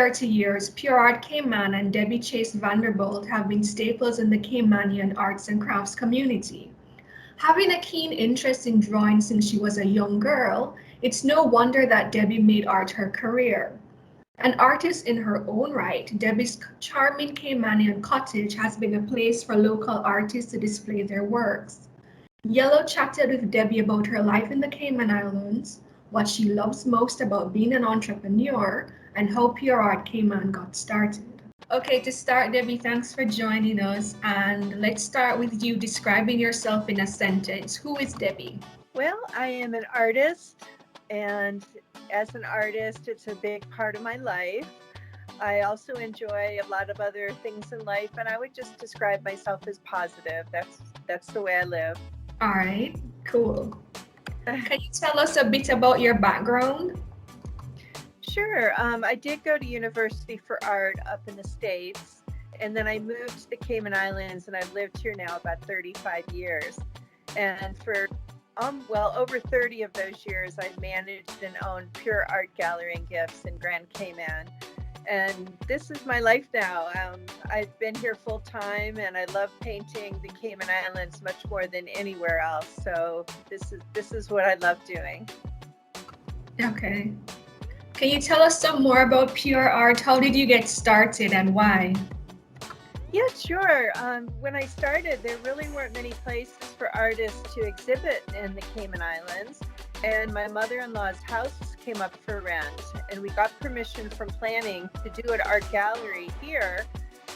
30 years, Pure Art Cayman and Debbie Chase Vanderbilt have been staples in the Caymanian arts and crafts community. Having a keen interest in drawing since she was a young girl, it's no wonder that Debbie made art her career. An artist in her own right, Debbie's charming Caymanian cottage has been a place for local artists to display their works. Yello chatted with Debbie about her life in the Cayman Islands, what she loves most about being an entrepreneur, and how Pure Art Cayman got started. Okay, to start, Debbie, thanks for joining us. And let's start with you describing yourself in a sentence. Who is Debbie? Well, I am an artist, and as an artist, it's a big part of my life. I also enjoy a lot of other things in life, and I would just describe myself as positive. That's the way I live. All right, cool. Can you tell us a bit about your background? Sure. I did go to university for art up in the States, and then I moved to the Cayman Islands, and I've lived here now about 35 years. And for over 30 of those years, I've managed and owned Pure Art Gallery and Gifts in Grand Cayman. And this is my life now. I've been here full time, and I love painting the Cayman Islands much more than anywhere else. So this is what I love doing. Okay. Can you tell us some more about Pure Art? How did you get started and why? Yeah, sure. When I started, there really weren't many places for artists to exhibit in the Cayman Islands. And my mother-in-law's house came up for rent, and we got permission from planning to do an art gallery here.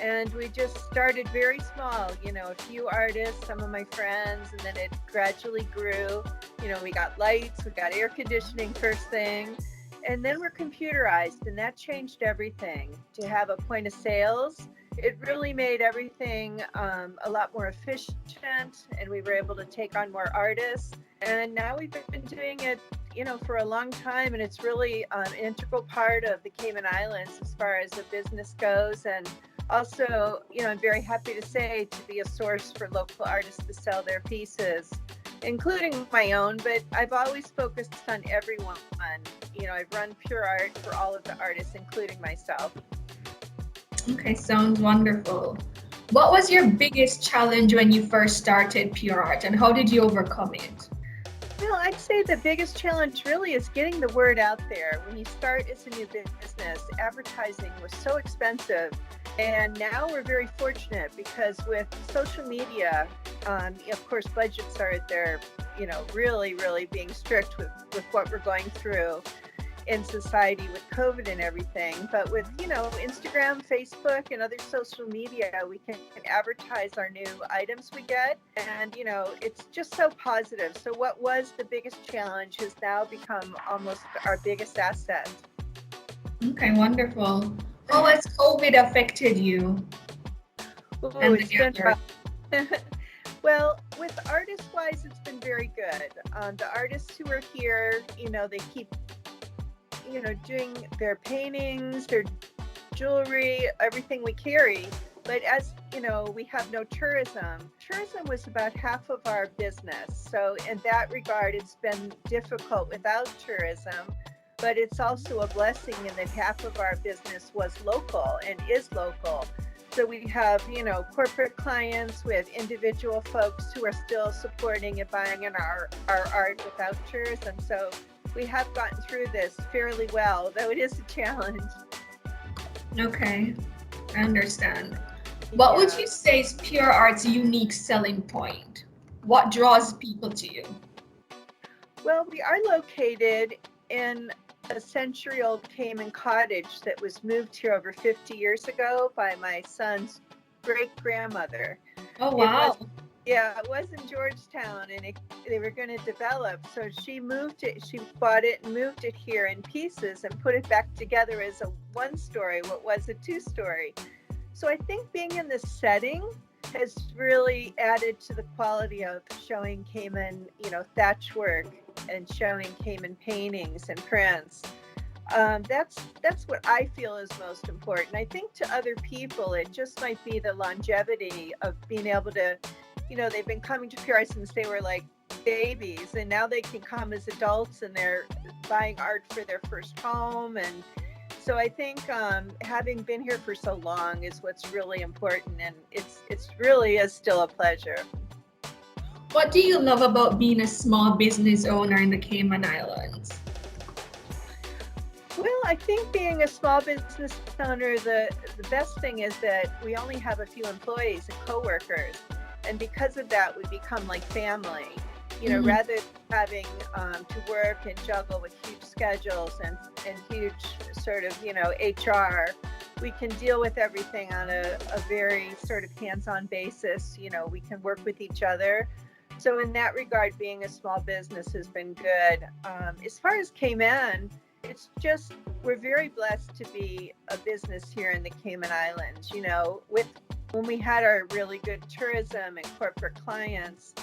And we just started very small, a few artists, some of my friends, and then it gradually grew. We got lights, we got air conditioning first thing. And then we're computerized, and that changed everything. To have a point of sales, it really made everything a lot more efficient, and we were able to take on more artists. And now we've been doing it, for a long time, and it's really an integral part of the Cayman Islands as far as the business goes. And also, I'm very happy to say to be a source for local artists to sell their pieces, including my own, but I've always focused on everyone. I've run Pure Art for all of the artists, including myself. Okay, sounds wonderful. What was your biggest challenge when you first started Pure Art, and how did you overcome it? Well, I'd say the biggest challenge really is getting the word out there. When you start as a new business, advertising was so expensive. And now we're very fortunate because with social media, of course, budgets are at their, really, really being strict with what we're going through in society with COVID and everything. But with, Instagram, Facebook, and other social media, we can advertise our new items we get. And, it's just so positive. So what was the biggest challenge has now become almost our biggest asset. Okay, wonderful. How has COVID affected you? Oh, it's been rough. Well, with artist-wise, it's been very good. The artists who are here, they keep doing their paintings, their jewelry, everything we carry. But as we have no tourism. Tourism was about half of our business. So in that regard, it's been difficult without tourism. But it's also a blessing in that half of our business was local and is local. So we have, corporate clients with individual folks who are still supporting and buying in our art without tourism. So we have gotten through this fairly well, though it is a challenge. Okay, I understand. What would you say is Pure Art's unique selling point? What draws people to you? Well, we are located in a century-old Cayman cottage that was moved here over 50 years ago by my son's great-grandmother. Oh, wow. It was in Georgetown, and they were going to develop. So she bought it and moved it here in pieces and put it back together as a one-story, what was a two-story. So I think being in this setting has really added to the quality of showing Cayman, thatch work and showing Cayman paintings and prints. That's what I feel is most important. I think to other people, it just might be the longevity of being able to, they've been coming to Pure Art since they were like babies, and now they can come as adults and they're buying art for their first home. And So I think having been here for so long is what's really important, and it's really is still a pleasure. What do you love about being a small business owner in the Cayman Islands? Well, I think being a small business owner, the best thing is that we only have a few employees and coworkers, and because of that, we become like family. You know, Mhm. rather than having to work and juggle with huge schedules and huge sort of HR, we can deal with everything on a very sort of hands-on basis. You know, we can work with each other. So in that regard, being a small business has been good. As far as Cayman, it's just we're very blessed to be a business here in the Cayman Islands. You know, with when we had our really good tourism and corporate clients,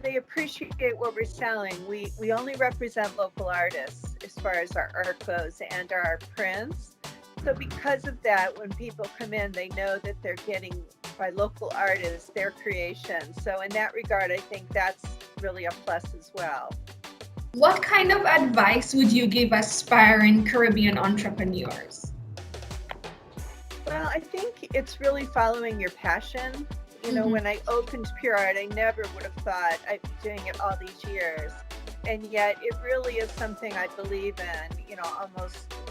they appreciate what we're selling. We only represent local artists as far as our art goes and our prints. So because of that, when people come in, they know that they're getting by local artists their creation. So in that regard, I think that's really a plus as well. What kind of advice would you give aspiring Caribbean entrepreneurs? Well, I think it's really following your passion. You know, Mhm. when I opened Pure Art, I never would have thought I'd be doing it all these years. And yet it really is something I believe in, you know,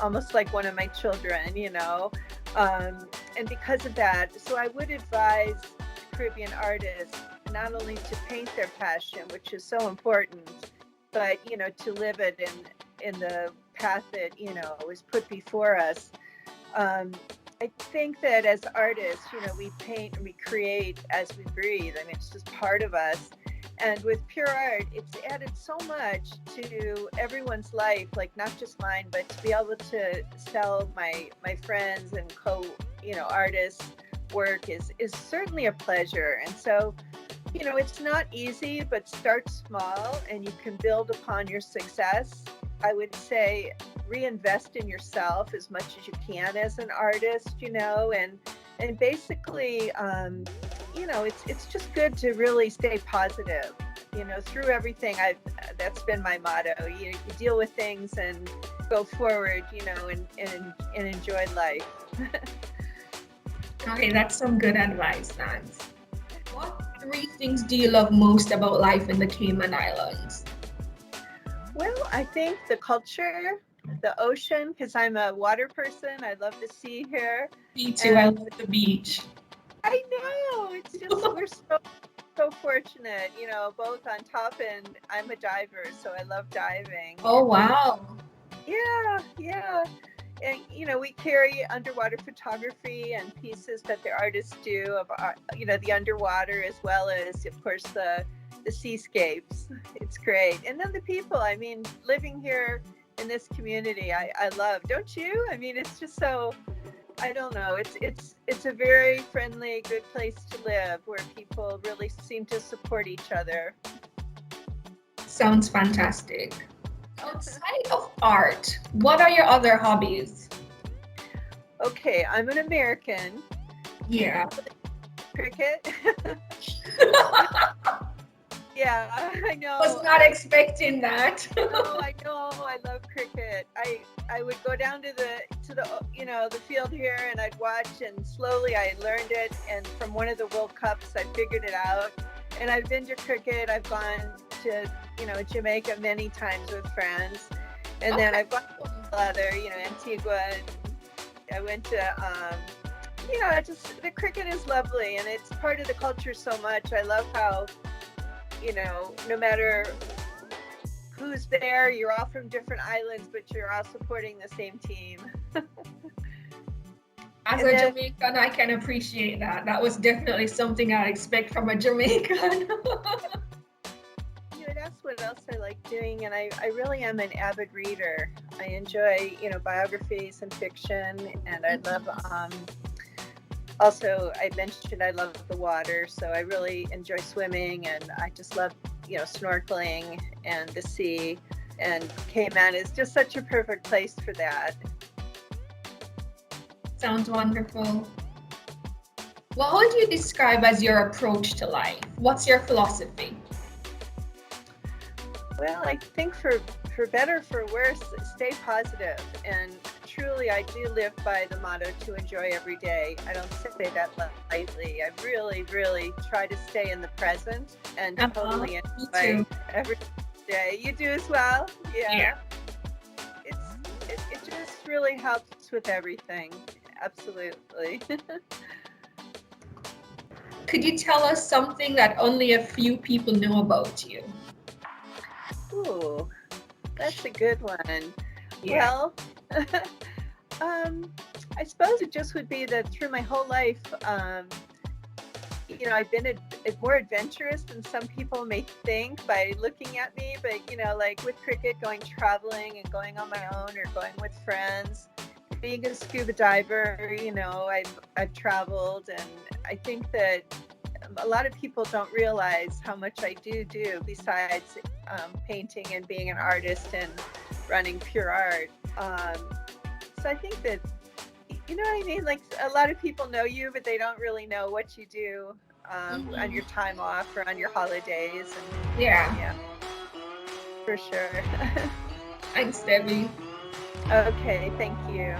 almost like one of my children, you know. And because of that, so I would advise Caribbean artists not only to paint their passion, which is so important, but to live it in the path that was put before us. um, I think that as artists, we paint and we create as we breathe. I mean, it's just part of us. And with Pure Art, it's added so much to everyone's life, like not just mine, but to be able to sell my friends and artists' work is certainly a pleasure. And so, it's not easy, but start small and you can build upon your success. I would say reinvest in yourself as much as you can as an artist, and basically, it's just good to really stay positive, through everything. That's been my motto. You deal with things and go forward, and enjoy life. Okay, that's some good advice, Nance. What three things do you love most about life in the Cayman Islands? Well, I think the culture, the ocean, because I'm a water person. I love the sea here. Me too, I And love the beach. I know it's just we're so fortunate, both on top, and I'm a diver, so I love diving. Oh, And wow. yeah, yeah. And we carry underwater photography and pieces that the artists do of the underwater, as well as of course the seascapes. It's great. And then the people, I mean, living here in this community, I love. Don't you? I mean, it's just so, I don't know. It's a very friendly, good place to live, where people really seem to support each other. Sounds fantastic. Outside of art, what are your other hobbies? Okay, I'm an American. Yeah. Cricket. Yeah, I Was know. not expecting that. No, I know. I love cricket. I would go down to the the field here, and I'd watch, and slowly I learned it. And from one of the World Cups, I figured it out. And I've been to cricket. I've gone to Jamaica many times with friends, and then Okay. I've gone to other Antigua, and I went to just the cricket is lovely, and it's part of the culture so much. I love how no matter who's there, you're all from different islands, but you're all supporting the same team. As And a then, Jamaican, I can appreciate that. That was definitely something I'd expect from a Jamaican. that's what else I like doing. And I really am an avid reader. I enjoy, biographies and fiction. And I love, also, I mentioned I love the water. So I really enjoy swimming, and I just love, snorkeling and the sea. And Cayman is just such a perfect place for that. Sounds wonderful. What would you describe as your approach to life? What's your philosophy? Well, I think for better, for worse, stay positive and truly, I do live by the motto to enjoy every day. I don't say that lightly. I really, really try to stay in the present and totally Me enjoy too. every day. You do as well? Yeah. Yeah. It just really helps with everything. Absolutely. Could you tell us something that only a few people know about you? Ooh, that's a good one. Yeah. Well, um, I suppose it just would be that through my whole life, I've been more adventurous than some people may think by looking at me. But, like with cricket, going traveling and going on my own or going with friends, being a scuba diver, I've traveled, and I think that a lot of people don't realize how much I do besides painting and being an artist and running Pure Art. So I think that, you know what I mean? Like a lot of people know you, but they don't really know what you do on your time off or on your holidays. And Yeah. yeah, for sure. Thanks, Debbie. Okay, thank you.